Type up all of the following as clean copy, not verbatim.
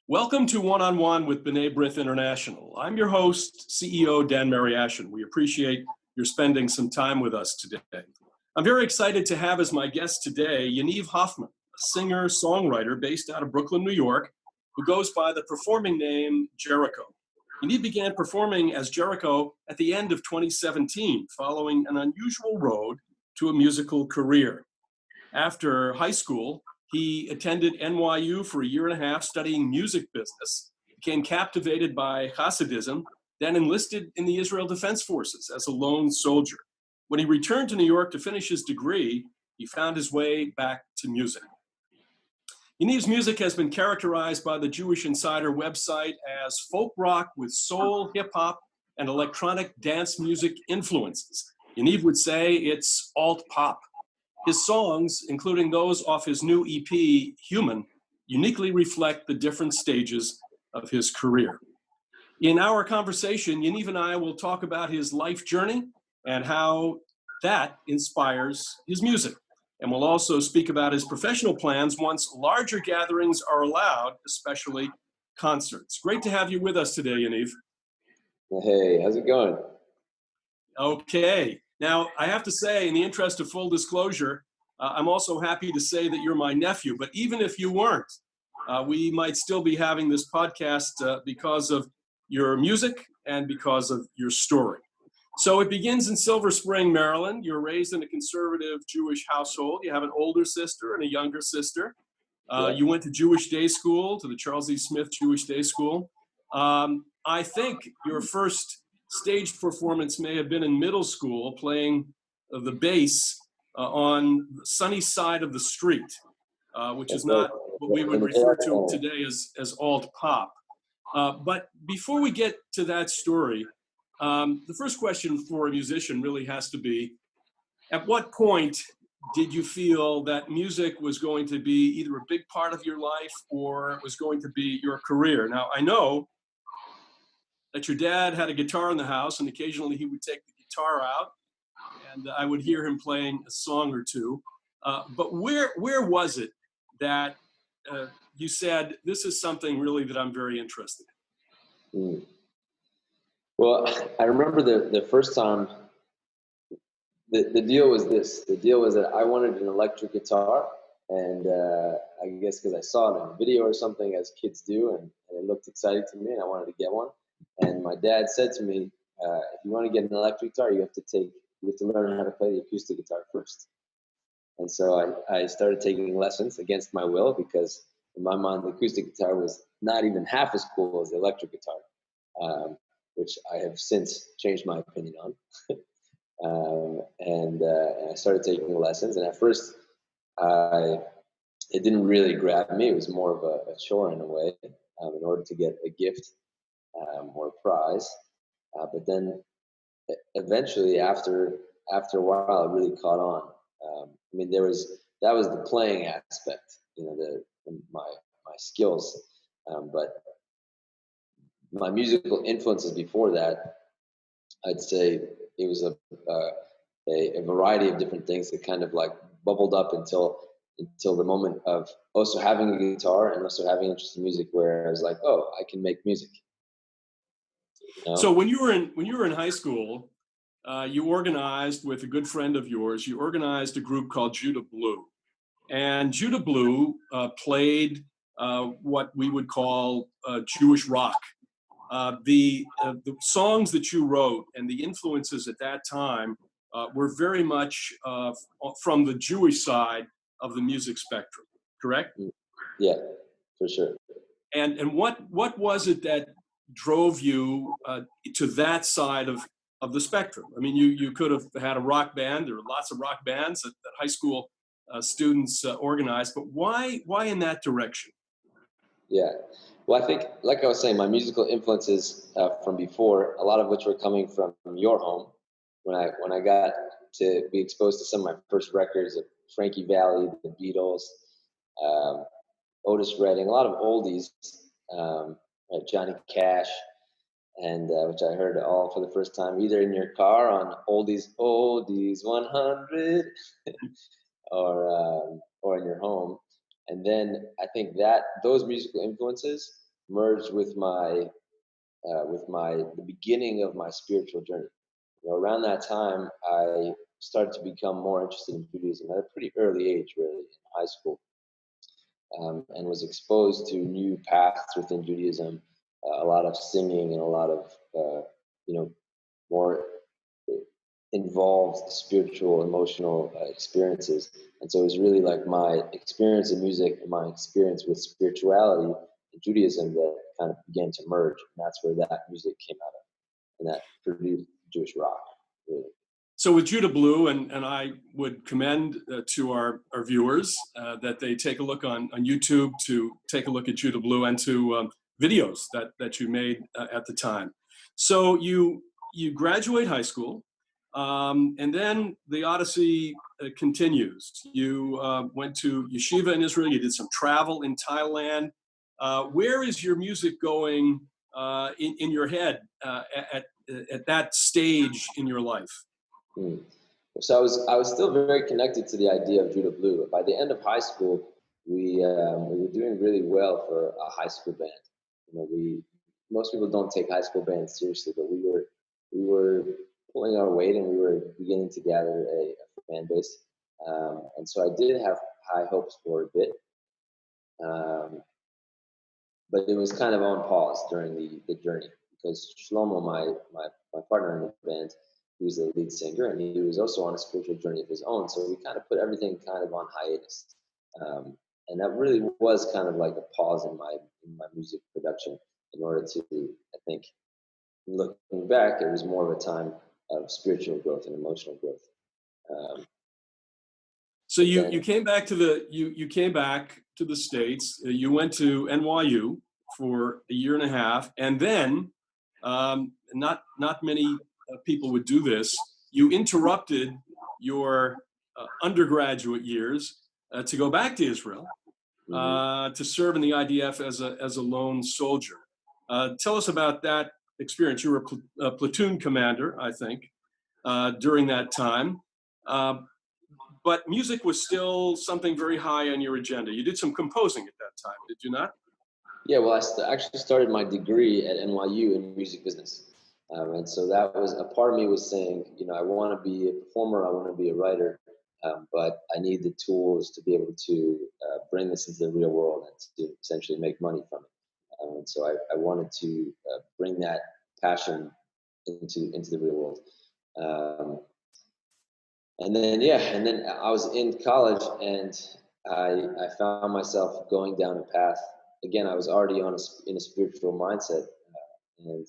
Welcome to One-on-One with B'nai B'rith International. I'm your host, CEO Dan Mariaschin. We appreciate your spending some time with us today. I'm very excited to have as my guest today Yaniv Hoffman, a singer-songwriter based out of Brooklyn, New York, who goes by the performing name Jeryko. Yaniv began performing as Jericho at the end of 2017, following an unusual road to a musical career. After high school, he attended NYU for a year and a half studying music business, became captivated by Hasidism, then enlisted in the Israel Defense Forces as a lone soldier. When he returned to New York to finish his degree, he found his way back to music. Yaniv's music has been characterized by the Jewish Insider website as folk rock with soul, hip-hop, and electronic dance music influences. Yaniv would say it's alt-pop. His songs, including those off his new EP, Human, uniquely reflect the different stages of his career. In our conversation, Yaniv and I will talk about his life journey and how that inspires his music. And we'll also speak about his professional plans once larger gatherings are allowed, especially concerts. Great to have you with us today, Yaniv. Hey, how's it going? Okay. Now, I have to say, in the interest of full disclosure, I'm also happy to say that you're my nephew. But even if you weren't, we might still be having this podcast because of your music and because of your story. So it begins in Silver Spring, Maryland. You're raised in a conservative Jewish household. You have an older sister and a younger sister. You went to Jewish day school, to the Charles E. Smith Jewish Day School. I think your first stage performance may have been in middle school, playing the bass on the sunny side of the street, which is not what we would refer to today as alt-pop. But before we get to that story, the first question for a musician really has to be, at what point did you feel that music was going to be either a big part of your life or it was going to be your career? Now, I know that your dad had a guitar in the house, and occasionally he would take the guitar out, and I would hear him playing a song or two. But where was it that you said, this is something really that I'm very interested in? Well, I remember the first time, the deal was this. The deal was that I wanted an electric guitar, and I guess because I saw it in a video or something, as kids do, and it looked exciting to me, and I wanted to get one. And my dad said to me, if you want to get an electric guitar, you have to learn how to play the acoustic guitar first. And so I started taking lessons against my will, because in my mind, the acoustic guitar was not even half as cool as the electric guitar, which I have since changed my opinion on. And I started taking lessons, and at first, it didn't really grab me. It was more of a chore in a way, in order to get a gift or a prize. But then eventually, after a while, it really caught on. I mean, that was the playing aspect, my skills. But my musical influences before that, I'd say it was a variety of different things that kind of like bubbled up until the moment of also having a guitar and also having interest in music, where I was like, oh, I can make music. So when you were in high school, you organized with a good friend of yours. You organized a group called Judah Blue, and Judah Blue played what we would call Jewish rock. The songs that you wrote and the influences at that time were very much from the Jewish side of the music spectrum. Correct? Yeah, for sure. And what was it that drove you to that side of the spectrum? I mean, you could have had a rock band. There were lots of rock bands that high school students organized, but why in that direction? Yeah, well, I think, like I was saying, my musical influences from before, a lot of which were coming from your home. When I got to be exposed to some of my first records of Frankie Valli, the Beatles, Otis Redding, a lot of oldies, Johnny Cash, and which I heard all for the first time, either in your car on Oldies 100, or in your home. And then I think that those musical influences merged with the beginning of my spiritual journey. Around that time, I started to become more interested in Judaism at a pretty early age, really, in high school, and was exposed to new paths within Judaism, a lot of singing and a lot of, more involved spiritual, emotional experiences. And so it was really like my experience in music and my experience with spirituality in Judaism that kind of began to merge. And that's where that music came out of. And that produced Jewish rock, really. So with Judah Blue, and I would commend to our viewers that they take a look on YouTube to take a look at Judah Blue and to videos that you made at the time. So you graduate high school, and then the Odyssey continues. You went to yeshiva in Israel. You did some travel in Thailand. Where is your music going in your head at that stage in your life? So I was still very connected to the idea of Judah Blue. By the end of high school, we were doing really well for a high school band. Most people don't take high school bands seriously, but we were pulling our weight, and we were beginning to gather a fan base. And so I did have high hopes for a bit, but it was kind of on pause during the journey, because Shlomo, my partner in the band, he was the lead singer, and he was also on a spiritual journey of his own. So we kind of put everything kind of on hiatus. And that really was kind of like a pause in my music production, in order to, I think, looking back, it was more of a time of spiritual growth and emotional growth. So you came back to the States. You went to NYU for a year and a half, and then not many people would do this. You interrupted your undergraduate years to go back to Israel to serve in the IDF as a lone soldier. Tell us about that experience. You were a platoon commander, I think, during that time. But music was still something very high on your agenda. You did some composing at that time, did you not? Yeah, well, I actually started my degree at NYU in music business. And so that was a part of me was saying, I want to be a performer, I want to be a writer, but I need the tools to be able to bring this into the real world and to essentially make money from it. And so I wanted to bring that passion into the real world. And then I was in college, and I found myself going down a path. Again, I was already in a spiritual mindset, and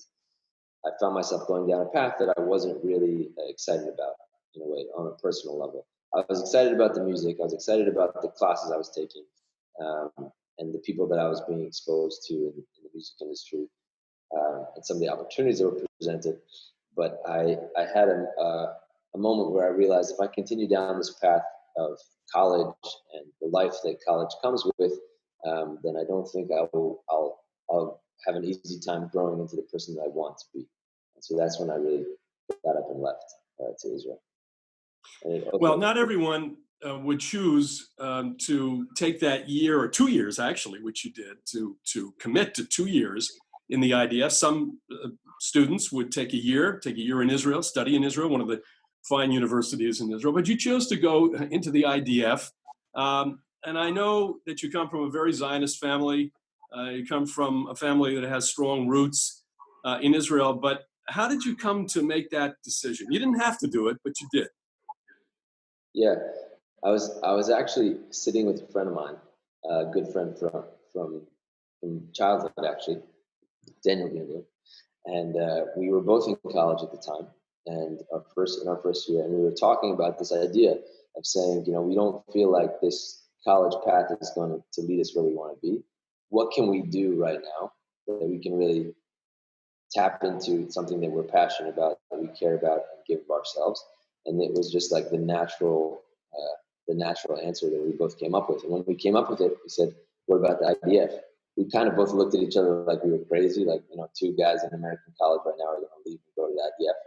I found myself going down a path that I wasn't really excited about, in a way, on a personal level. I was excited about the music. I was excited about the classes I was taking, and the people that I was being exposed to in the music industry, and some of the opportunities that were presented. But I had a moment where I realized, if I continue down this path of college and the life that college comes with, then I don't think I'll have an easy time growing into the person that I want to be. And so that's when I really got up and left to Israel. Well, not everyone would choose to take that year or 2 years, actually, which you did, to commit to 2 years in the IDF. Some students would take a year in Israel, study in Israel, one of the fine universities in Israel, but you chose to go into the IDF. And I know that you come from a very Zionist family. You come from a family that has strong roots in Israel, but how did you come to make that decision? You didn't have to do it, but you did. Yeah, I was actually sitting with a friend of mine, a good friend from childhood, actually, Daniel, and we were both in college at the time, and in our first year, and we were talking about this idea of saying, we don't feel like this college path is going to lead us where we want to be. What can we do right now that we can really tap into something that we're passionate about, that we care about, and give of ourselves? And it was just like the natural answer that we both came up with. And when we came up with it, we said, "What about the IDF?" We kind of both looked at each other like we were crazy, like, two guys in American college right now are going to leave and go to the IDF.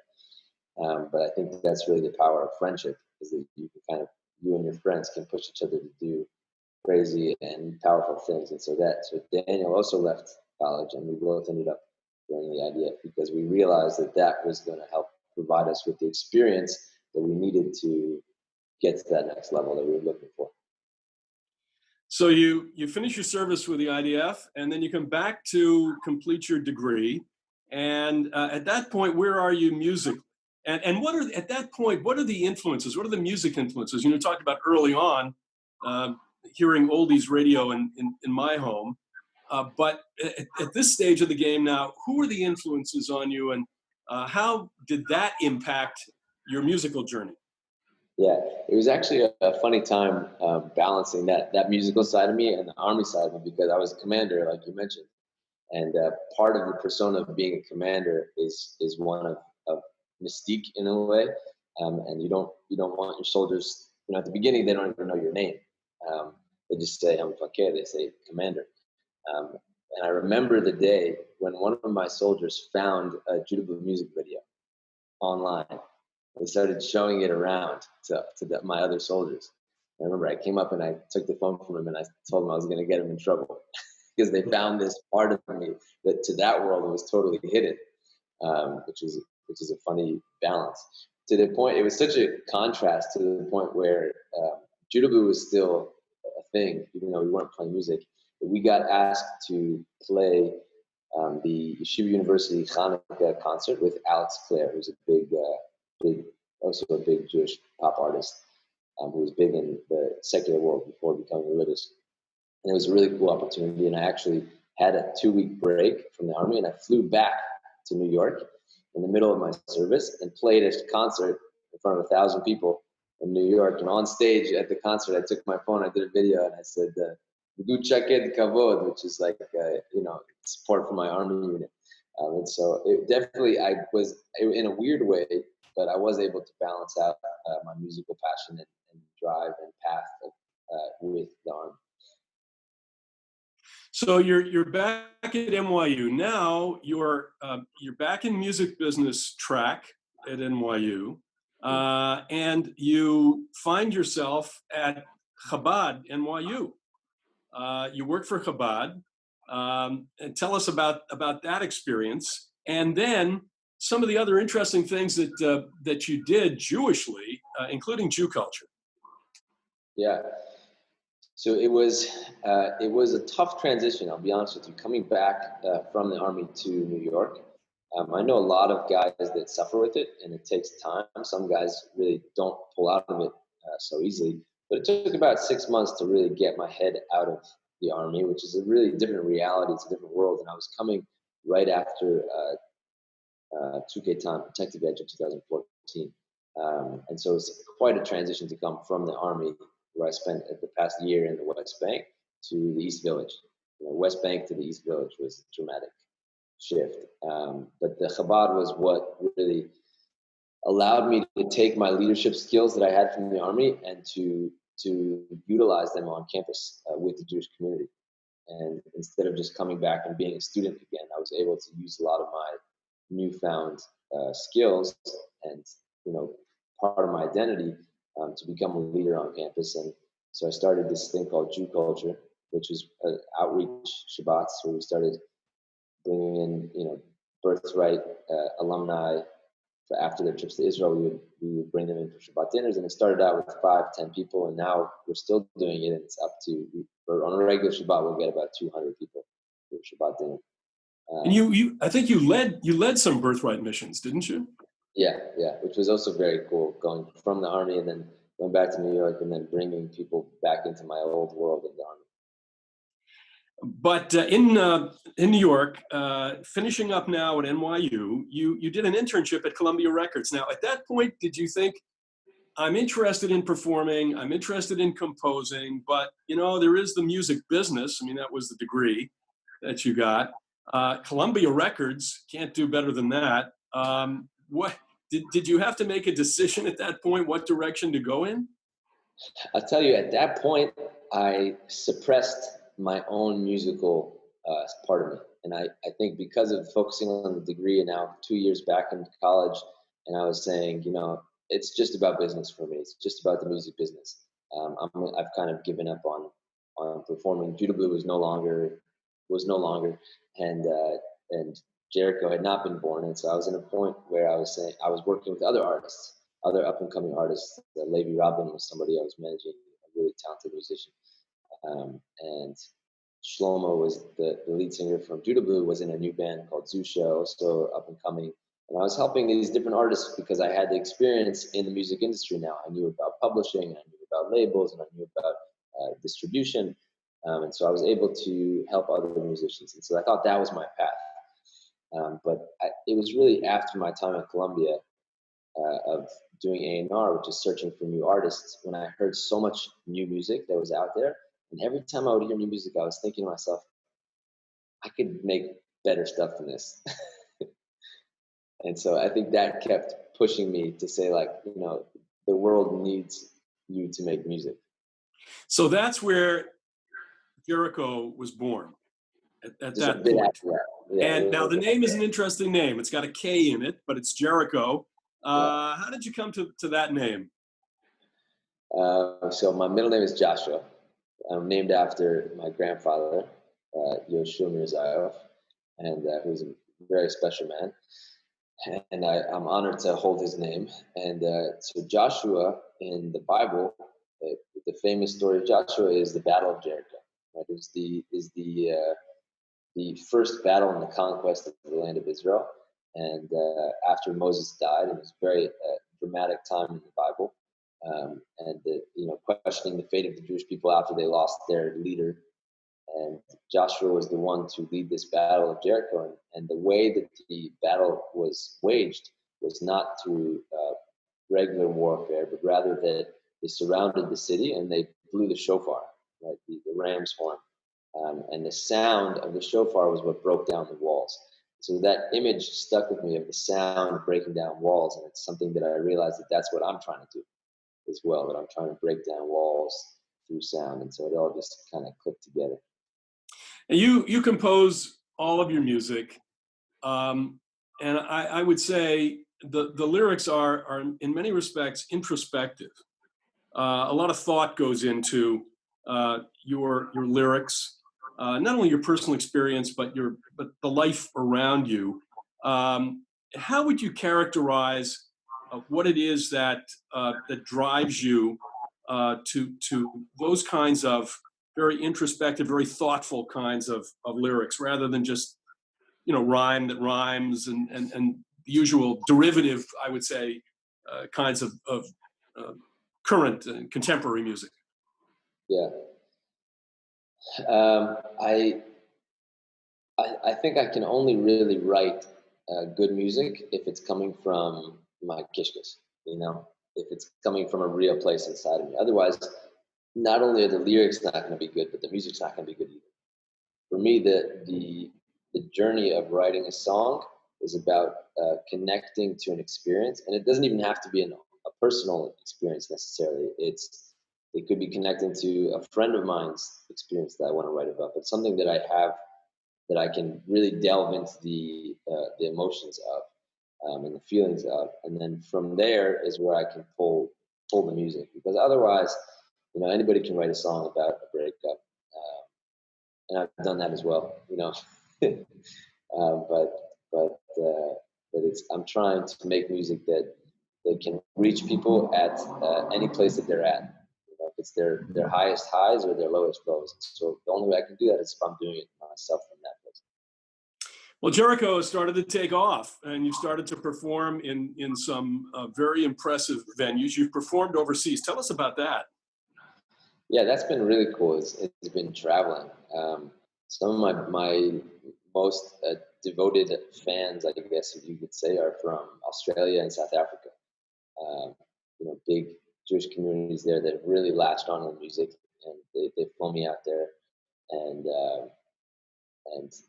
But I think that's really the power of friendship, is that you and your friends can push each other to do crazy and powerful things. And so Daniel also left college, and we both ended up joining the IDF because we realized that that was going to help provide us with the experience that we needed to get to that next level that we were looking for. So you finish your service with the IDF, and then you come back to complete your degree. And at that point, where are you musically? And what are, at that point, what are the influences? What are the music influences? You talked about early on hearing oldies radio in my home. But at this stage of the game now, who are the influences on you, and how did that impact your musical journey? Yeah, it was actually a funny time balancing that musical side of me and the Army side of me, because I was a commander, like you mentioned. And part of the persona of being a commander is one of mystique in a way, and you don't want your soldiers. At the beginning, they don't even know your name. They just say I'm Fakir. They say commander. And I remember the day when one of my soldiers found a Jericho music video online. They started showing it around to my other soldiers. I remember I came up and I took the phone from him and I told him I was going to get him in trouble because they found this part of me that to that world was totally hidden, which is a funny balance. To the point, it was such a contrast to the point where Jericho was still a thing, even though we weren't playing music. But we got asked to play the Yeshiva University Hanukkah concert with Alex Clare, who's also a big Jewish pop artist who was big in the secular world before becoming religious. And it was a really cool opportunity. And I actually had a 2-week break from the Army, and I flew back to New York in the middle of my service and played a concert in front of 1,000 people in New York. And on stage at the concert, I took my phone, I did a video, and I said, "Du Chaked Kavod," which is like, support for my Army unit. And so it definitely, I was in a weird way, but I was able to balance out my musical passion and drive and path with the Army. So you're back at NYU now. You're back in music business track at NYU, and you find yourself at Chabad NYU. You work for Chabad. And tell us about that experience, and then some of the other interesting things that you did Jewishly, including Jew culture. Yeah. So it was a tough transition. I'll be honest with you. Coming back from the Army to New York, I know a lot of guys that suffer with it, and it takes time. Some guys really don't pull out of it so easily. But it took about 6 months to really get my head out of the Army, which is a really different reality. It's a different world. And I was coming right after Tukey Protective Edge of 2014. And so it's quite a transition to come from the Army, where I spent the past year in the West Bank, to the East Village. West Bank to the East Village was a dramatic shift. But the Chabad was what really allowed me to take my leadership skills that I had from the Army and to utilize them on campus with the Jewish community. And instead of just coming back and being a student again, I was able to use a lot of my newfound skills and part of my identity to become a leader on campus. And so I started this thing called Jew Culture, which is outreach Shabbats, where we started bringing in birthright alumni. For after their trips to Israel, we would bring them in for Shabbat dinners, and it started out with 5-10 people, and now we're still doing it, and it's up to, on a regular Shabbat we'll get about 200 people for Shabbat dinner. And I think you led some birthright missions, didn't you? Yeah, which was also very cool, going from the Army and then going back to New York and then bringing people back into my old world of the Army. But in New York, finishing up now at NYU, you did an internship at Columbia Records. Now, at that point, did you think, I'm interested in performing, I'm interested in composing, but there is the music business. I mean, that was the degree that you got. Columbia Records can't do better than that. What did you have to make a decision at that point, what direction to go in? I'll tell you, at that point, I suppressed my own musical part of me. And I think because of focusing on the degree and now 2 years back in college, and I was saying, it's just about business for me. It's just about the music business. I've kind of given up on performing. Judah Blue was no longer was no longer, and Jericho had not been born, and so I was in a point where I was saying I was working with other artists, other up and coming artists. Levi Robin was somebody I was managing, a really talented musician, and Shlomo was the lead singer from Judah Blue, was in a new band called Zusha, also up and coming. And I was helping these different artists because I had the experience in the music industry now. I knew about publishing, I knew about labels, and I knew about distribution. And so I was able to help other musicians. And so I thought that was my path. It was really after my time at Columbia of doing A&R, which is searching for new artists, when I heard so much new music that was out there. And every time I would hear new music, I was thinking to myself, I could make better stuff than this. And so I think that kept pushing me to say, like, the world needs you to make music. So that's where Jericho was born at that point. After that. Yeah, and now the name is an interesting name. It's got a K in it, but it's Jeryko. How did you come to that name? So my middle name is Joshua. I'm named after my grandfather, Yoshua Mirzaev, and who's a very special man. And I'm honored to hold his name. And so Joshua in the Bible, the famous story of Joshua is the Battle of Jericho. Right? Is the first battle in the conquest of the land of Israel. And after Moses died, it was a very dramatic time in the Bible. Questioning the fate of the Jewish people after they lost their leader. And Joshua was the one to lead this battle of Jericho. And the way that the battle was waged was not through regular warfare, but rather that they surrounded the city and they blew the shofar, right, the ram's horn. And the sound of the shofar was what broke down the walls. So that image stuck with me of the sound breaking down walls. And it's something that I realized that's what I'm trying to do as well, that I'm trying to break down walls through sound. And so it all just kind of clicked together. And you compose all of your music, and I would say the lyrics are in many respects introspective. A lot of thought goes into your lyrics, not only your personal experience but the life around you. How would you characterize what it is that drives you to those kinds of very introspective, very thoughtful kinds of lyrics, rather than just rhyme that rhymes and the usual derivative, I would say, kinds of current and contemporary music? Yeah. I think I can only really write good music if it's coming from my kishkas, if it's coming from a real place inside of me. Otherwise, not only are the lyrics not going to be good, but the music's not going to be good either. For me, the journey of writing a song is about connecting to an experience, and it doesn't even have to be a personal experience necessarily. It could be connecting to a friend of mine's experience that I want to write about, but something that I have that I can really delve into the emotions of and the feelings of, and then from there is where I can pull the music, because otherwise, anybody can write a song about a breakup, and I've done that as well, but I'm trying to make music that can reach people at any place that they're at. If it's their highest highs or their lowest lows. So the only way I can do that is if I'm doing it myself from that place. Well, Jericho has started to take off, and you've started to perform in some very impressive venues. You've performed overseas. Tell us about that. Yeah, that's been really cool. It's been traveling. Some of my most devoted fans, I guess you could say, are from Australia and South Africa. Big Jewish communities there that have really latched on to the music, and they flown me out there, and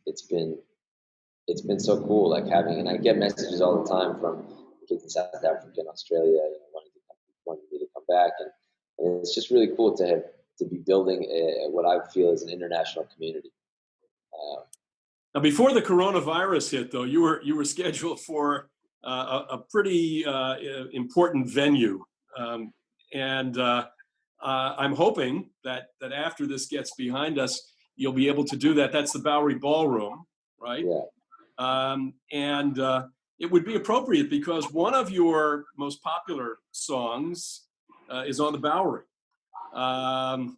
it's been so cool, like and I get messages all the time from kids in South Africa and Australia, wanting me to come back, and it's just really cool to be building what I feel is an international community. Now, before the coronavirus hit, though, you were scheduled for a pretty important venue, and I'm hoping that after this gets behind us, you'll be able to do that. That's the Bowery Ballroom, right? Yeah. And it would be appropriate because one of your most popular songs is on the Bowery.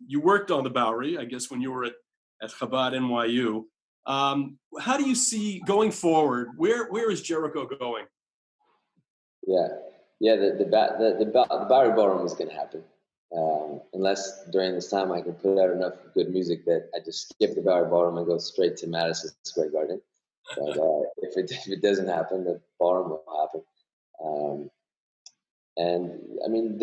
You worked on the Bowery, I guess, when you were at Chabad NYU. How do you see going forward? Where is Jericho going? Yeah, yeah. The Bowery Ballroom is going to happen, unless during this time I can put out enough good music that I just skip the Bowery Ballroom and go straight to Madison Square Garden. But if it doesn't happen, the ballroom will happen. And I mean,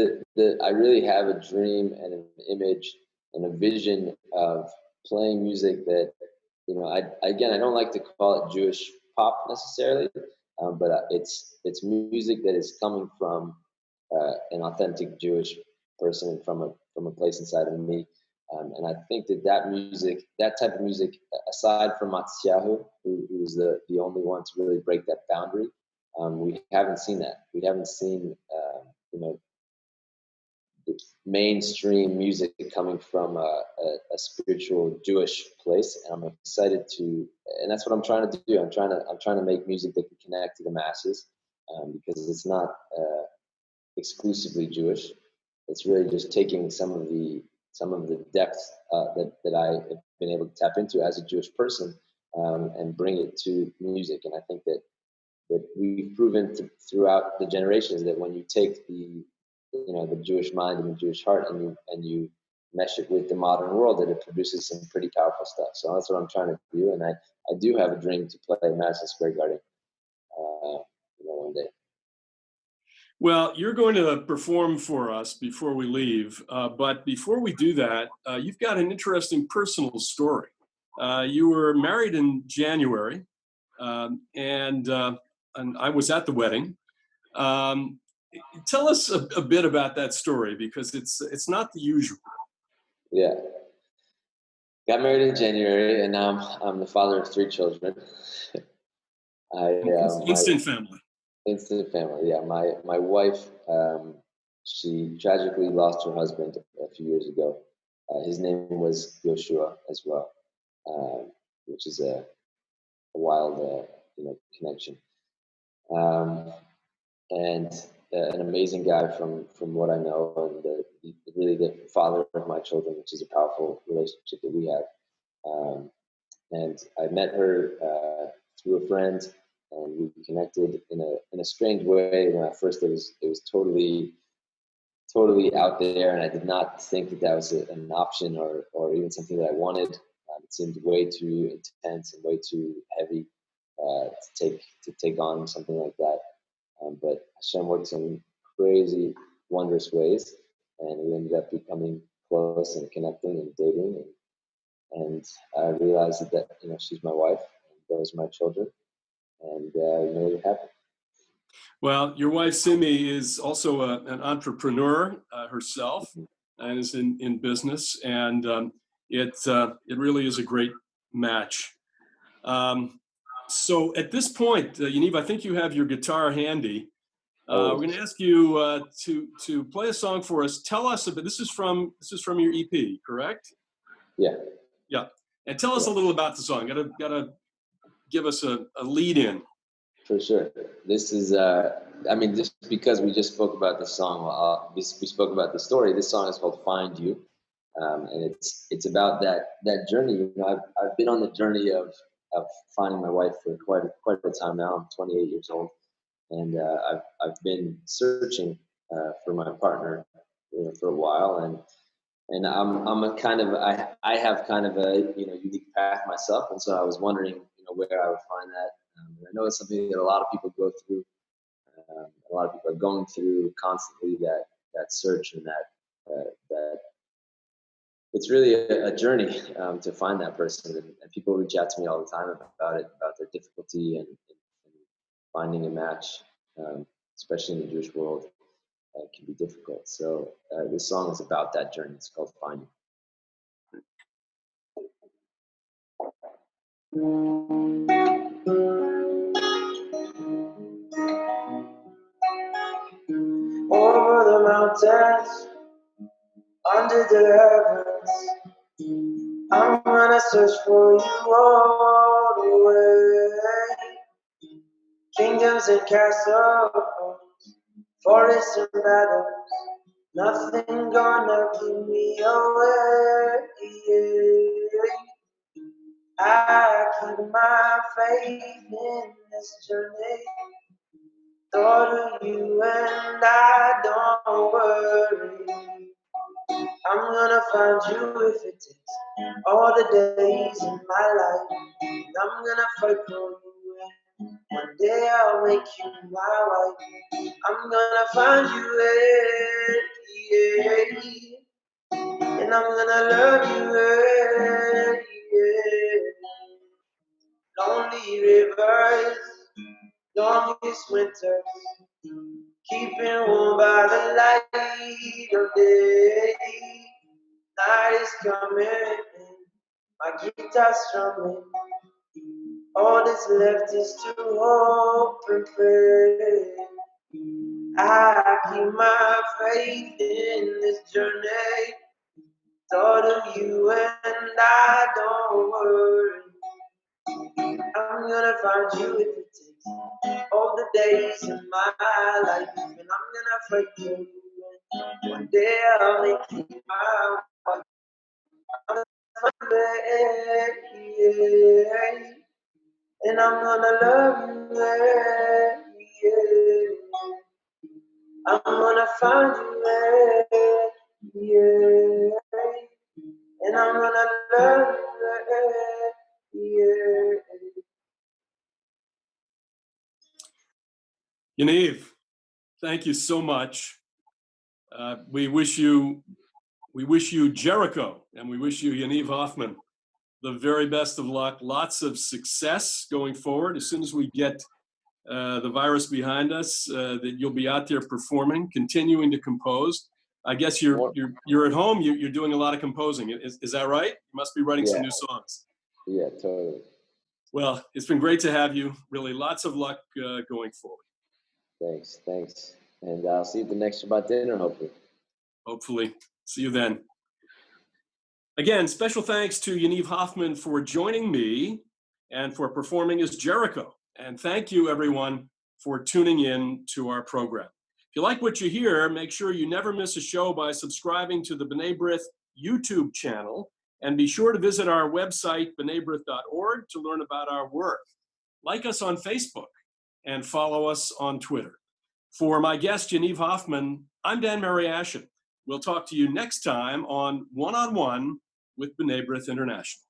I really have a dream and an image and a vision of playing music that, you know, I don't like to call it Jewish pop necessarily, but it's music that is coming from an authentic Jewish person from a place inside of me. And I think that type of music, aside from Matisyahu, who's the only one to really break that boundary, we haven't seen that. We haven't seen, you know, mainstream music coming from a spiritual Jewish place, and I'm excited and that's what I'm trying to do. I'm trying to make music that can connect to the masses, because it's not exclusively Jewish. It's really just taking some of the depth that I have been able to tap into as a Jewish person, and bring it to music. And I think that we've proven throughout the generations that when you take the Jewish mind and the Jewish heart and you mesh it with the modern world, that it produces some pretty powerful stuff. So that's what I'm trying to do, and I do have a dream to play Madison Square Garden, one day. Well, you're going to perform for us before we leave, but before we do that, you've got an interesting personal story. You were married in January, and I was at the wedding. Tell us a bit about that story, because it's not the usual. Yeah, got married in January, and now I'm the father of 3 children. Instant family. Instant family, yeah. My wife, she tragically lost her husband a few years ago. His name was Yoshua as well, which is a wild, connection. And an amazing guy from what I know, and really the father of my children, which is a powerful relationship that we have. And I met her through a friend, and we connected in a strange way. When at first it was totally out there, and I did not think that was an option or even something that I wanted. It seemed way too intense and way too heavy to take on something like that. But Hashem works in crazy, wondrous ways, and we ended up becoming close and connecting and dating. And I realized that she's my wife, and those are my children, and we made it happen. Well, your wife Simi is also an entrepreneur herself, and is in business, and it really is a great match. So at this point, Yaniv, I think you have your guitar handy. We're going to ask you to play a song for us. Tell us a bit. This is from your EP, correct? Yeah. Yeah. And tell us a little about the song. Gotta give us a lead in. For sure. This is, just because we just spoke about this song, we spoke about the story. This song is called "Find You," and it's about that journey. I've been on the journey of finding my wife for quite a time now. I'm 28 years old, and I've been searching for my partner, for a while, and I'm a kind of I have kind of a unique path myself, and so I was wondering where I would find that. I know it's something that a lot of people go through. A lot of people are going through constantly that search, and that it's really a journey to find that person. And people reach out to me all the time about it, about their difficulty and finding a match, especially in the Jewish world. It can be difficult. So this song is about that journey. It's called "Find You." Over the mountains, under the heavens, I'm gonna search for you all the way. Kingdoms and castles, forests and battles, nothing gonna keep me away. I keep my faith in this journey. Thought of you and I don't worry. I'm gonna find you if it takes all the days in my life. And I'm gonna fight for you and one day I'll make you my wife. I'm gonna find you, yeah. And I'm gonna love you, yeah. Lonely rivers, longest winters, keeping warm by the light of day. Night is coming, my guitar strumming. All that's left is to hope and pray. I keep my faith in this journey. Thought of you and I don't worry. I'm gonna find you if it takes all the days in my life. And I'm gonna fight for you. And one day I'll make you my wife. I'm gonna find you, yeah. And I'm gonna love you, yeah. I'm gonna find you, yeah. And I'm gonna love you, yeah. Yaniv, thank you so much. We wish you Jericho, and we wish you Yaniv Hoffman the very best of luck. Lots of success going forward. As soon as we get the virus behind us, that you'll be out there performing, continuing to compose. I guess you're at home. You're doing a lot of composing. Is that right? You must be writing some new songs. Yeah, totally. Well, it's been great to have you. Really, lots of luck going forward. Thanks. And I'll see you at the next Shabbat dinner, hopefully. Hopefully. See you then. Again, special thanks to Yaniv Hoffman for joining me and for performing as Jericho. And thank you, everyone, for tuning in to our program. If you like what you hear, make sure you never miss a show by subscribing to the B'nai B'rith YouTube channel. And be sure to visit our website, b'naibrith.org, to learn about our work. Like us on Facebook and follow us on Twitter. For my guest, Yaniv Hoffman, I'm Dan Mariaschin. We'll talk to you next time on One-on-One with B'nai B'rith International.